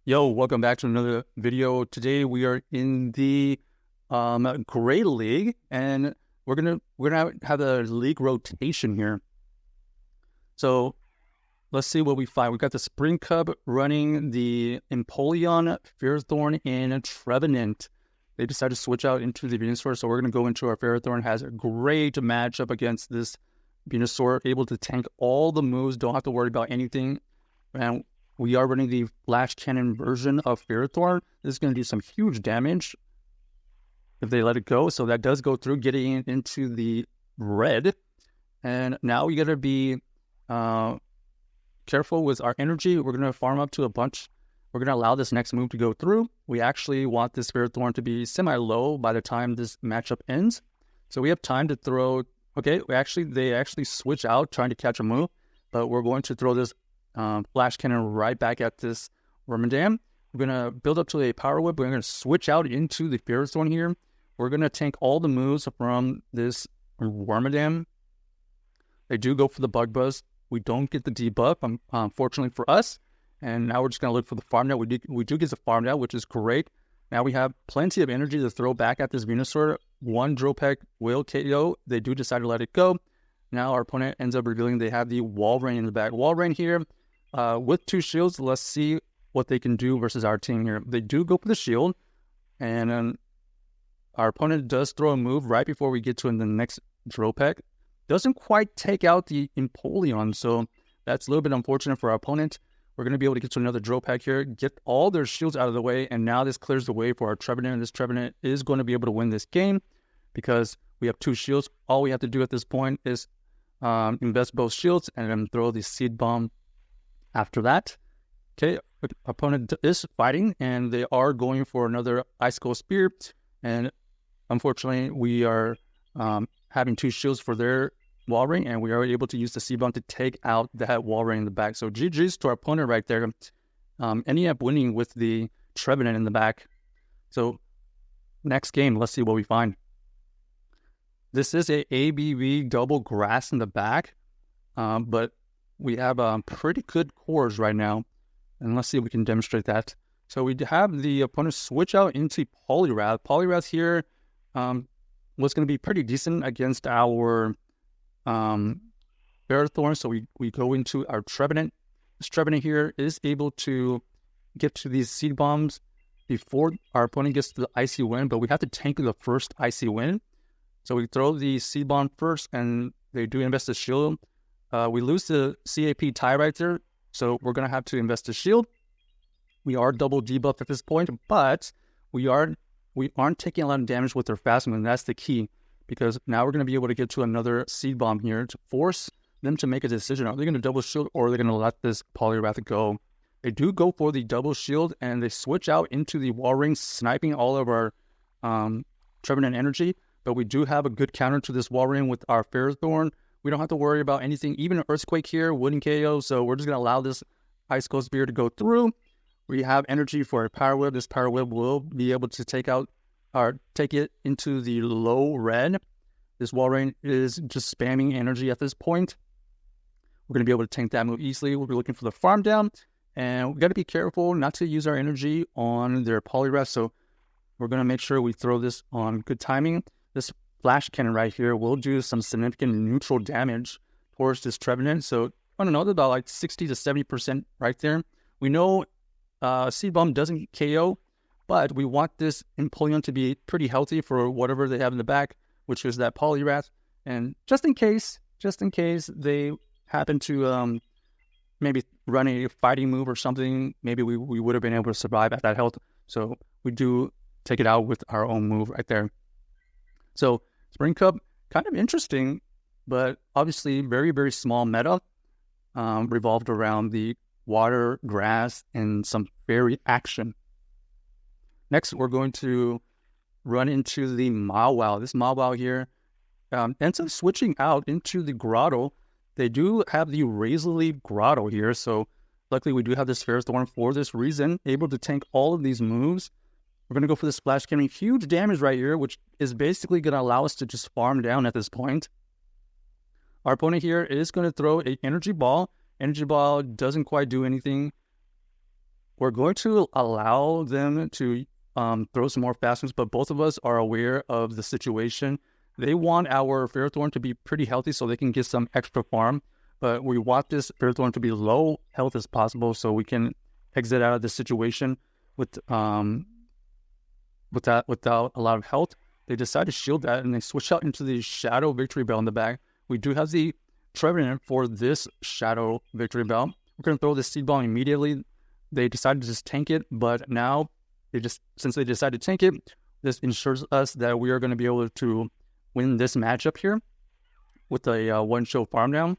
Yo, welcome back to another video. Today we are in the Gray League, and we're gonna have a league rotation here. So let's see what we find. We got the Spring Cub running the Empoleon, Ferrothorn, and Trevenant. They decided to switch out into the Venusaur, so we're gonna go into our Ferrothorn. Has a great matchup against this Venusaur, able to tank all the moves. Don't have to worry about anything, and we are running the Flash Cannon version of Ferrothorn. This is going to do some huge damage if they let it go. So that does go through, getting into the red. And now we got to be careful with our energy. We're going to farm up to a bunch. We're going to allow this next move to go through. We actually want this Ferrothorn to be semi-low by the time this matchup ends. So we have time to throw... Okay, they actually switch out trying to catch a move. But we're going to throw this Flash Cannon right back at this Wormadam. We're going to build up to a Power Whip. We're going to switch out into the Ferrothorn here. We're going to tank all the moves from this Wormadam. They do go for the Bug Buzz. We don't get the debuff, unfortunately for us. And now we're just going to look for the Farm Net. We do get the Farm Net, which is great. Now we have plenty of energy to throw back at this Venusaur. One Drill Peck will KO. They do decide to let it go. Now our opponent ends up revealing they have the Walrein in the back. Walrein here. With two shields, let's see what they can do versus our team here. They do go for the shield, and our opponent does throw a move right before we get to the next Drill Peck. Doesn't quite take out the Empoleon, so that's a little bit unfortunate for our opponent. We're going to be able to get to another Drill Peck here, get all their shields out of the way, and now this clears the way for our Trevenant. This Trevenant is going to be able to win this game because we have two shields. All we have to do at this point is invest both shields and then throw the Seed Bomb after that. Okay, opponent is fighting, and they are going for another Icicle Spear, and unfortunately we are having two shields for their Walrein, and we are able to use the Seed Bomb to take out that Walrein in the back. So GG's to our opponent right there, ending up winning with the Trevenant in the back. So next game, let's see what we find. This is a ABV double grass in the back, but we have pretty good cores right now, and let's see if we can demonstrate that. So we have the opponent switch out into Poliwrath. Poliwrath here was going to be pretty decent against our Ferrothorn, so we go into our Trevenant. This Trevenant here is able to get to these Seed Bombs before our opponent gets to the Icy Wind, but we have to tank the first Icy Wind. So we throw the Seed Bomb first, and they do invest the shield. We lose the CAP tie right there, so we're going to have to invest the shield. We are double debuffed at this point, but we aren't taking a lot of damage with their fast move, and that's the key, because now we're going to be able to get to another Seed Bomb here to force them to make a decision. Are they going to double shield, or are they going to let this Poliwrath go? They do go for the double shield, and they switch out into the Walrein, sniping all of our Trevenant energy, but we do have a good counter to this Walrein with our Ferrothorn. We don't have to worry about anything. Even an Earthquake here wouldn't KO, so we're just going to allow this Icicle Spear to go through. We have energy for a Power Whip. This Power Whip will be able to take it into the low red. This Walrein is just spamming energy at this point. We're going to be able to tank that move easily. We'll be looking for the farm down, and we got to be careful not to use our energy on their Poliwrath, so we're going to make sure we throw this on good timing. This Flash Cannon right here will do some significant neutral damage towards this Trevenant. So I don't know, that's about like 60 to 70% right there. We know Seed Bomb doesn't KO, but we want this Empoleon to be pretty healthy for whatever they have in the back, which is that Poliwrath. And just in case they happen to maybe run a fighting move or something, maybe we would have been able to survive at that health. So we do take it out with our own move right there. So Spring Cub, kind of interesting, but obviously very, very small meta, revolved around the water, grass, and some fairy action. Next, we're going to run into the Mawile. This Mawile here ends up switching out into the Grotto. They do have the Razor Leaf Grotto here, so luckily we do have this Ferrothorn for this reason, able to tank all of these moves. We're going to go for the Splash Cannon. Huge damage right here, which is basically going to allow us to just farm down at this point. Our opponent here is going to throw an Energy Ball. Energy Ball doesn't quite do anything. we're going to allow them to throw some more fast moves, but both of us are aware of the situation. They want our Ferrothorn to be pretty healthy so they can get some extra farm, but we want this Ferrothorn to be low health as possible so we can exit out of this situation without a lot of health. They decide to shield that, and they switch out into the Shadow Victory Bell in the back. We do have the Trevenant for this Shadow Victory Bell. We're going to throw the Seed Bomb immediately. They decided to just tank it, but now, since they decided to tank it, this ensures us that we are going to be able to win this matchup here with a one-show farm down.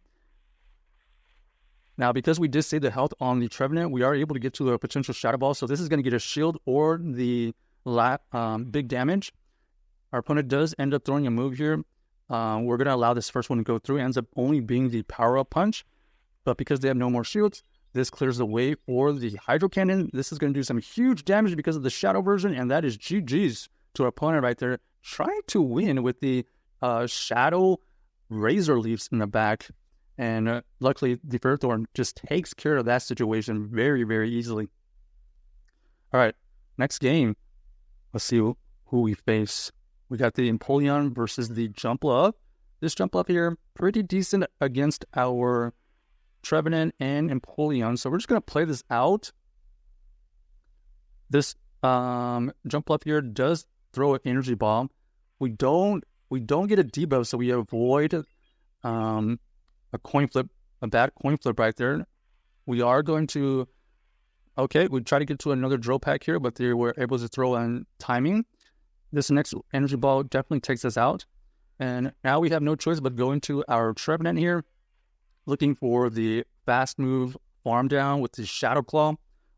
Now, because we did save the health on the Trevenant, we are able to get to a potential Shadow Ball. So this is going to get a shield or the big damage. Our opponent does end up throwing a move here. We're going to allow this first one to go through. It ends up only being the power-up punch. But because they have no more shields, this clears the way for the Hydro Cannon. This is going to do some huge damage because of the Shadow version. And that is GG's to our opponent right there, trying to win with the Shadow Razor Leafs in the back. And luckily, the Ferrothorn just takes care of that situation very, very easily. All right, next game. Let's see who we face. We got the Empoleon versus the Jumpluff. This Jumpluff here, pretty decent against our Trevenant and Empoleon. So we're just going to play this out. This Jumpluff here does throw an Energy Bomb. We don't get a debuff, so we avoid a coin flip, a bad coin flip right there. We are going to, we try to get to another drill pack here, but they were able to throw on timing. This next energy ball definitely takes us out. And now we have no choice but going to our Trevenant here, looking for the fast move farm down with the Shadow Claw.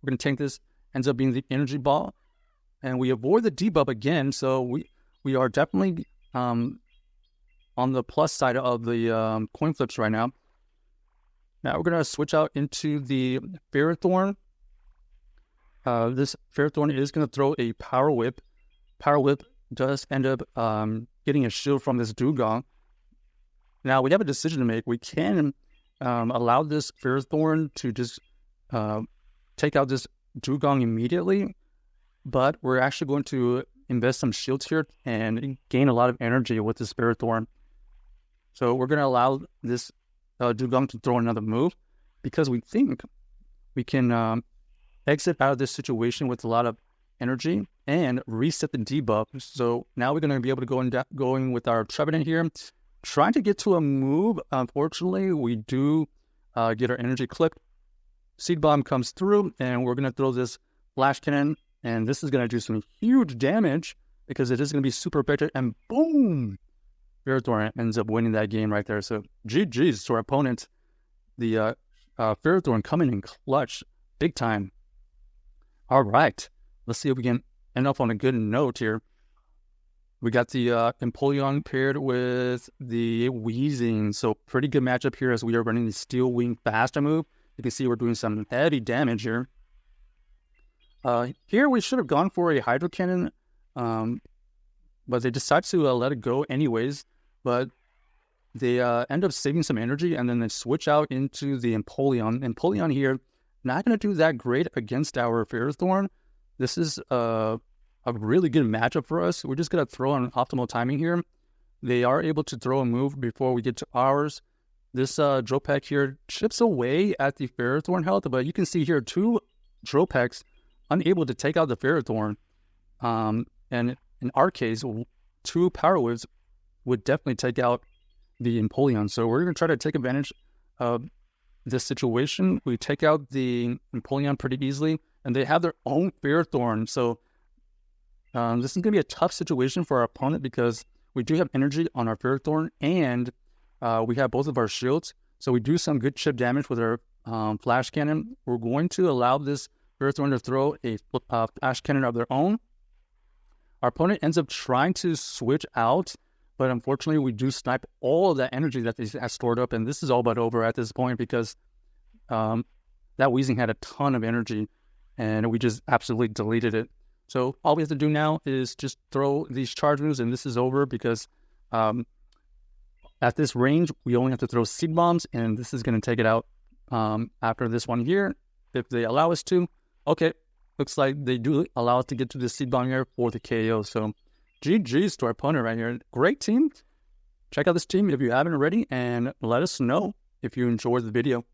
We're going to tank this, ends up being the energy ball. And we avoid the debuff again, so we are definitely on the plus side of the coin flips right now. Now we're going to switch out into the Ferrothorn. This Ferrothorn is going to throw a Power Whip. Power Whip does end up getting a shield from this Dugong. Now we have a decision to make. We can allow this Ferrothorn to just take out this Dugong immediately, but we're actually going to invest some shields here and gain a lot of energy with this Ferrothorn. So we're going to allow this Dugong to throw another move because we think we can exit out of this situation with a lot of energy and reset the debuff. So now we're going to be able to going with our Trevenant here, trying to get to a move. Unfortunately, we do get our energy clipped. Seed Bomb comes through, and we're going to throw this Flash Cannon, and this is going to do some huge damage because it is going to be super effective, and boom! Ferrothorn ends up winning that game right there. So GG's to our opponent. The Ferrothorn coming in clutch, big time. All right, let's see if we can end up on a good note here. We got the Empoleon paired with the Weezing. So pretty good matchup here as we are running the Steel Wing Faster move. You can see we're doing some heavy damage here. Here we should have gone for a Hydro Cannon, but they decide to let it go anyways. But they end up saving some energy, and then they switch out into the Empoleon. Empoleon here, not going to do that great against our Ferrothorn. This is a really good matchup for us. We're just going to throw on optimal timing here. They are able to throw a move before we get to ours. This drill pack here chips away at the Ferrothorn health, but you can see here 2 drill packs unable to take out the Ferrothorn. And in our case, 2 Power Whips would definitely take out the Empoleon. So we're going to try to take advantage of this situation. We take out the Empoleon pretty easily, and they have their own Ferrothorn. So this is going to be a tough situation for our opponent because we do have energy on our Ferrothorn, and we have both of our shields. So we do some good chip damage with our Flash Cannon. We're going to allow this Ferrothorn to throw a Flash Cannon of their own. Our opponent ends up trying to switch out, but unfortunately we do snipe all of that energy that they have stored up, and this is all but over at this point because that Weezing had a ton of energy, and we just absolutely deleted it. So all we have to do now is just throw these charge moves, and this is over because at this range, we only have to throw Seed Bombs, and this is going to take it out after this one here, if they allow us to. Okay, looks like they do allow us to get to the seed bomb here for the KO. So GG's to our opponent right here. Great team. Check out this team if you haven't already, and let us know if you enjoyed the video.